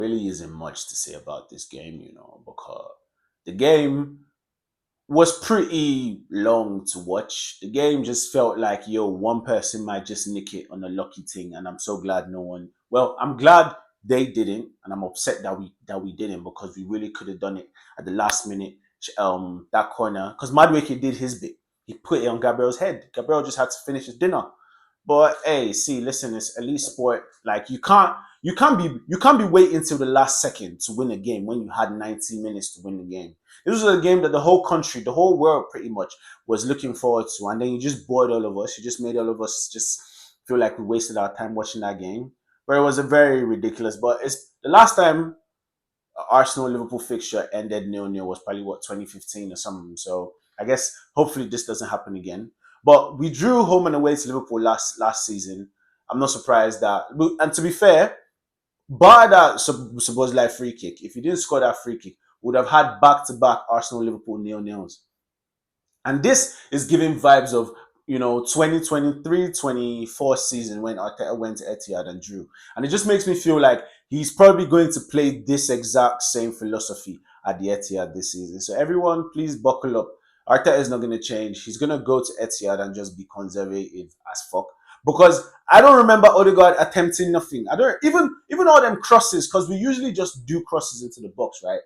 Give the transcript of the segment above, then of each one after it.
Really isn't much to say about this game, because the game was pretty long to watch. The game just felt like, yo, one person might just nick it on a lucky thing, and I'm so glad no one. Well, I'm glad they didn't, and I'm upset that we didn't because we really could have done it at the last minute. That corner because Madweke did his bit. He put it on Gabriel's head. Gabriel just had to finish his dinner. But hey, see, listen, it's elite sport. Like you can't be waiting till the last second to win a game when you had 90 minutes to win the game. This was a game that the whole country, the whole world pretty much was looking forward to. And then you just bored all of us. You just made all of us just feel like we wasted our time watching that game. But it was a very ridiculous. But it's the last time Arsenal Liverpool fixture ended 0-0 was probably what 2015 or something. So I guess hopefully this doesn't happen again. But we drew home and away to Liverpool last season. I'm not surprised that. And to be fair, bar that supposed like free kick, if you didn't score that free kick, we would have had back to back Arsenal Liverpool 0-0s. And this is giving vibes of 2023-24 season when Arteta went to Etihad and drew. And it just makes me feel like he's probably going to play this exact same philosophy at the Etihad this season. So everyone, please buckle up. Arteta is not going to change. He's going to go to Etihad and just be conservative as fuck. Because I don't remember Odegaard attempting nothing. I don't even all them crosses, because we usually just do crosses into the box, right?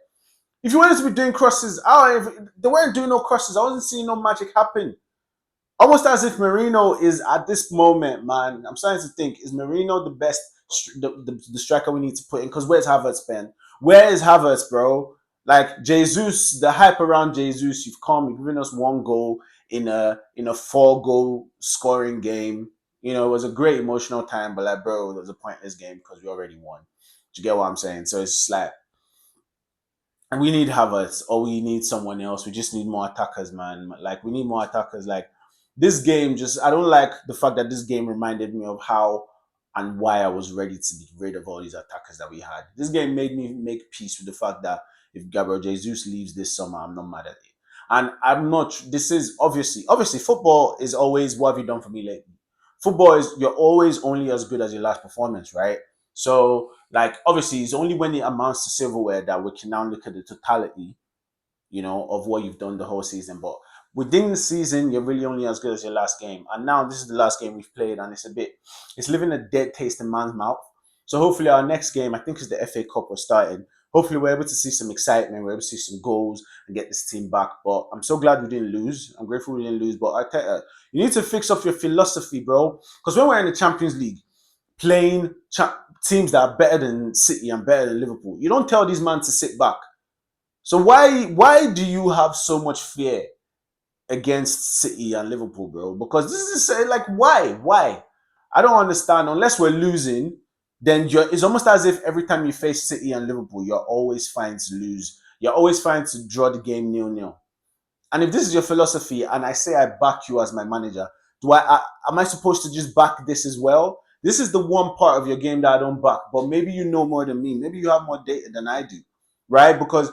If you wanted to be doing crosses, they weren't doing no crosses. I wasn't seeing no magic happen. Almost as if Marino is at this moment, man. I'm starting to think, is Marino the best, the striker we need to put in? Because where's Havertz, Ben? Where is Havertz, bro? Like Jesus, the hype around Jesus, you've given us one goal in a 4 goal scoring game. It was a great emotional time, but like, bro, it was a pointless game because we already won. Do you get what I'm saying? So it's just like, and we need Havertz or we need someone else. We just need more attackers, man. Like we need more attackers. Like this game, just I don't like the fact that this game reminded me of how and why I was ready to get rid of all these attackers that we had. This game made me make peace with the fact that if Gabriel Jesus leaves this summer, I'm not mad at it. And I'm not. This is obviously, football is always what have you done for me lately. Football is you're always only as good as your last performance, right? So, like, obviously, it's only when it amounts to silverware that we can now look at the totality, of what you've done the whole season. But within the season, you're really only as good as your last game. And now this is the last game we've played, and it's leaving a dead taste in man's mouth. So hopefully our next game, I think is the FA Cup we're starting. Hopefully we're able to see some excitement, we're able to see some goals and get this team back. But I'm so glad we didn't lose. I'm grateful we didn't lose. But Arteta, you need to fix up your philosophy, bro. Because when we're in the Champions League, playing teams that are better than City and better than Liverpool, you don't tell these men to sit back. So why do you have so much fear against City and Liverpool, bro? Because this is like why? I don't understand. Unless we're losing, then it's almost as if every time you face City and Liverpool, you're always fine to lose. You're always fine to draw the game 0-0. And if this is your philosophy, and I say I back you as my manager, am I supposed to just back this as well? This is the one part of your game that I don't back, but maybe you know more than me. Maybe you have more data than I do, right? Because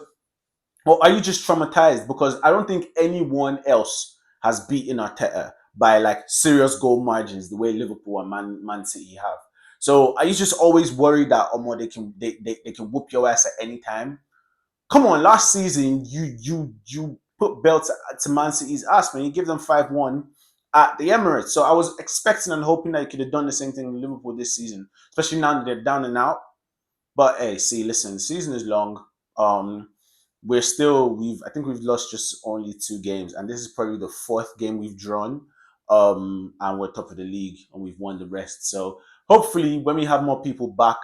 or are you just traumatized? Because I don't think anyone else has beaten Arteta by like serious goal margins the way Liverpool and Man City have. So are you just always worried that they can whoop your ass at any time? Come on, last season you put belts to Man City's ass, man. You give them 5-1 at the Emirates. So I was expecting and hoping that you could have done the same thing with Liverpool this season, especially now that they're down and out. But hey, see, listen, the season is long. Um, I think we've lost just only 2 games, and this is probably the 4th game we've drawn. And we're top of the league and we've won the rest. So hopefully when we have more people back,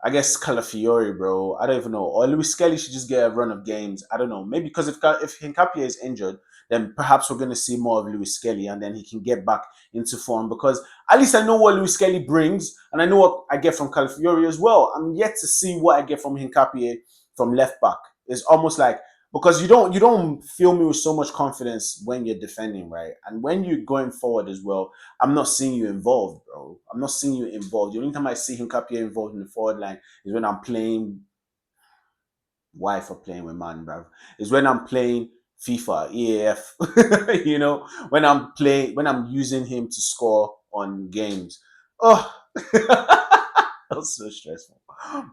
I guess Calafiori, bro. I don't even know. Or Luis Skelly should just get a run of games. I don't know. Maybe because if Hincapie is injured, then perhaps we're going to see more of Luis Skelly and then he can get back into form. Because at least I know what Luis Skelly brings and I know what I get from Calafiori as well. I'm yet to see what I get from Hincapie from left back. It's almost like because you don't feel me with so much confidence when you're defending, right? And when you're going forward as well, I'm not seeing you involved, bro. I'm not seeing you involved. The only time I see Hincapie involved in the forward line is when I'm playing. Why for playing with man, bro? Is when I'm playing FIFA, EAF. When I'm using him to score on games. Oh, was so stressful.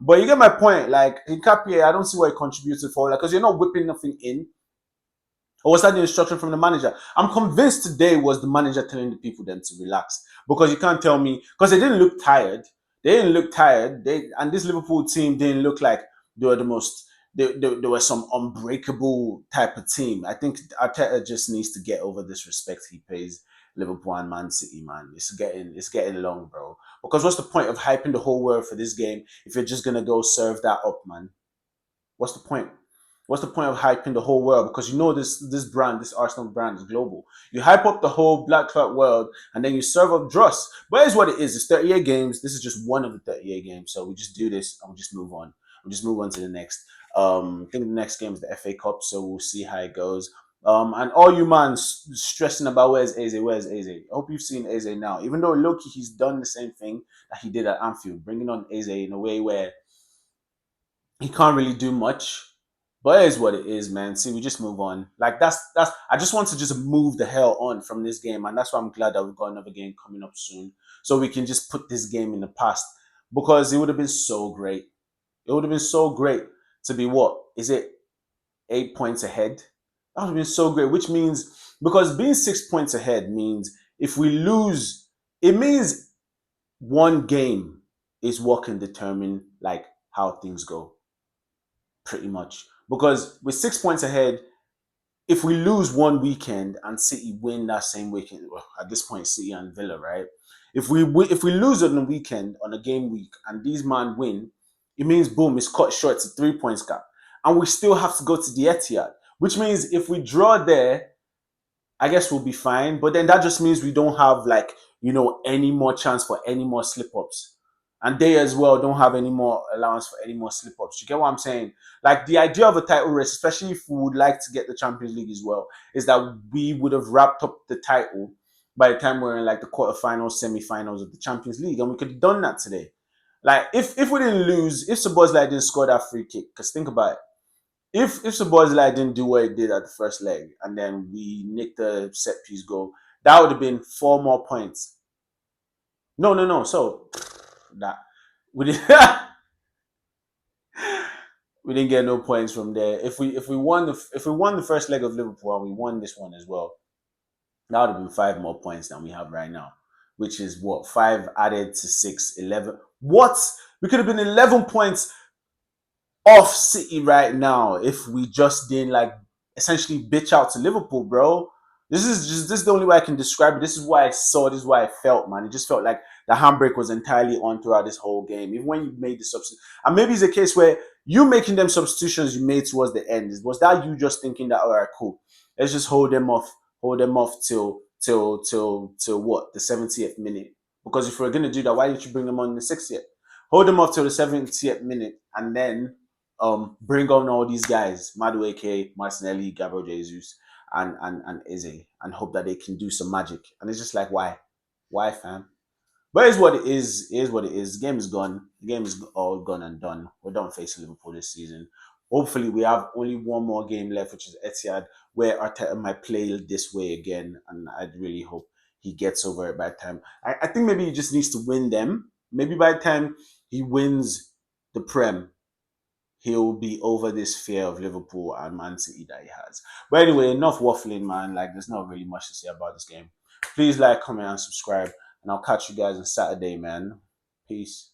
But you get my point. Like Nkapie, I don't see what he contributed for. Like, because you're not whipping nothing in. Or was that the instruction from the manager? I'm convinced today was the manager telling the people then to relax. Because you can't tell me, because they didn't look tired. They didn't look tired. And this Liverpool team didn't look like they were the most, they were some unbreakable type of team. I think Arteta just needs to get over this respect he pays Liverpool and Man City, man. It's getting long, bro. Because what's the point of hyping the whole world for this game if you're just gonna go serve that up, man? What's the point? What's the point of hyping the whole world? Because you know this brand, this Arsenal brand is global. You hype up the whole Black Clout world and then you serve up dross. But here's what it is. It's 38 games. This is just one of the 38 games. So we just do this and we just move on. We just move on to the next. I think the next game is the FA Cup, so we'll see how it goes. And all you man stressing about where's Eze? I hope you've seen Eze now. Even though Loki, he's done the same thing that he did at Anfield, bringing on Eze in a way where he can't really do much. But it is what it is, man. See, we just move on. Like that's. I just want to just move the hell on from this game, and that's why I'm glad that we've got another game coming up soon, so we can just put this game in the past because it would have been so great. It would have been so great to be what is it 8 points ahead? That would have been so great. Which means because being 6 points ahead means if we lose, it means one game is what can determine like how things go pretty much. Because with 6 points ahead, if we lose one weekend and City win that same weekend, well, at this point, City and Villa, right? If we lose on the weekend on a game week and these man win, it means boom, it's cut short to 3 points gap, and we still have to go to the Etihad, which means if we draw there, I guess we'll be fine. But then that just means we don't have like, any more chance for any more slip ups. And they as well don't have any more allowance for any more slip ups. You get what I'm saying? Like the idea of a title race, especially if we would like to get the Champions League as well, is that we would have wrapped up the title by the time we're in like the quarterfinals, semi-finals of the Champions League. And we could have done that today. Like if we didn't lose, if Sabozlai didn't score that free kick, because think about it, if Szoboszlai didn't do what he did at the first leg and then we nicked the set piece goal, that would have been 4 more points. No, no, no. So that we didn't we didn't get no points from there. If we won the first leg of Liverpool and we won this one as well, that would have been 5 more points than we have right now, which is what 5 added to 6, 11. What we could have been 11 points off City right now if we just didn't like essentially bitch out to Liverpool, bro. This is the only way I can describe it. This is why I saw. This is why I felt, man. It just felt like the handbrake was entirely on throughout this whole game. Even when you made the substitution, and maybe it's a case where you making them substitutions you made towards the end. Was that you just thinking that all right, cool, let's just hold them off till what the 70th minute? Because if we're gonna do that, why didn't you bring them on in the 60th? Hold them off till the 70th minute, and then bring on all these guys, Madueke, Martinelli, Gabriel Jesus, and Eze, and hope that they can do some magic. And it's just like, why, fam? But it's what it is. It is what it is. The game is gone. The game is all gone and done. We're done facing Liverpool this season. Hopefully, we have only one more game left, which is Etihad, where Arteta might play this way again, and I'd really hope he gets over it by the time. I think maybe he just needs to win them. Maybe by the time he wins the Prem, he'll be over this fear of Liverpool and Man City that he has. But anyway, enough waffling, man. Like, there's not really much to say about this game. Please like, comment, and subscribe. And I'll catch you guys on Saturday, man. Peace.